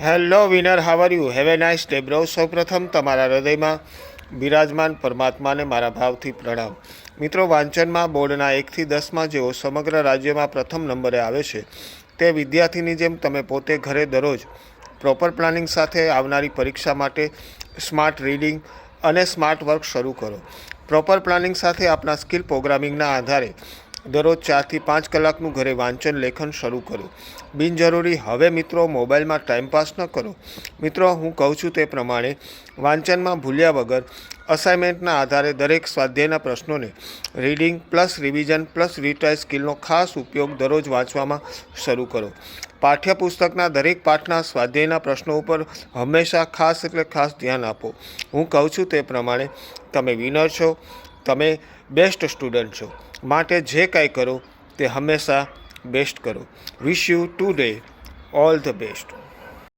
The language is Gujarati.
Hello winner, how are you? Have a nice day bro. સૌપ્રથમ તમારા હૃદયમાં બિરાજમાન પરમાત્માને મારા ભાવથી પ્રણામ. મિત્રો, વાંચનમાં બોર્ડના 1થી 10માં જેઓ સમગ્ર રાજ્યમાં પ્રથમ નંબરે આવે છે તે વિદ્યાર્થીની જેમ તમે પોતે ઘરે દરરોજ પ્રોપર પ્લાનિંગ સાથે આવનારી પરીક્ષા માટે સ્માર્ટ રીડિંગ અને સ્માર્ટ વર્ક શરૂ કરો. પ્રોપર પ્લાનિંગ સાથે આપના સ્કિલ પ્રોગ્રામિંગના આધારે દરરોજ 4થી 5 કલાકનું ઘરે વાંચન લેખન શરૂ કરો. બિનજરૂરી હવે મિત્રો મોબાઈલમાં ટાઈમપાસ ન કરો. મિત્રો, હું કહું છું તે પ્રમાણે વાંચનમાં ભૂલ્યા વગર અસાઇનમેન્ટના આધારે દરેક સ્વાધ્યાયના પ્રશ્નોને રીડિંગ પ્લસ રિવિઝન પ્લસ રીટ્રાય સ્કિલનો ખાસ ઉપયોગ દરરોજ વાંચવામાં શરૂ કરો. પાઠ્યપુસ્તકના દરેક પાઠના સ્વાધ્યાયના પ્રશ્નો ઉપર હંમેશા ખાસ ધ્યાન આપો. હું કહું છું તે પ્રમાણે તમે વિનર છો, તમે બેસ્ટ સ્ટુડન્ટ છો. માટે જે કાંઈ કરો તે હંમેશા બેસ્ટ કરો. Wish you today all the best.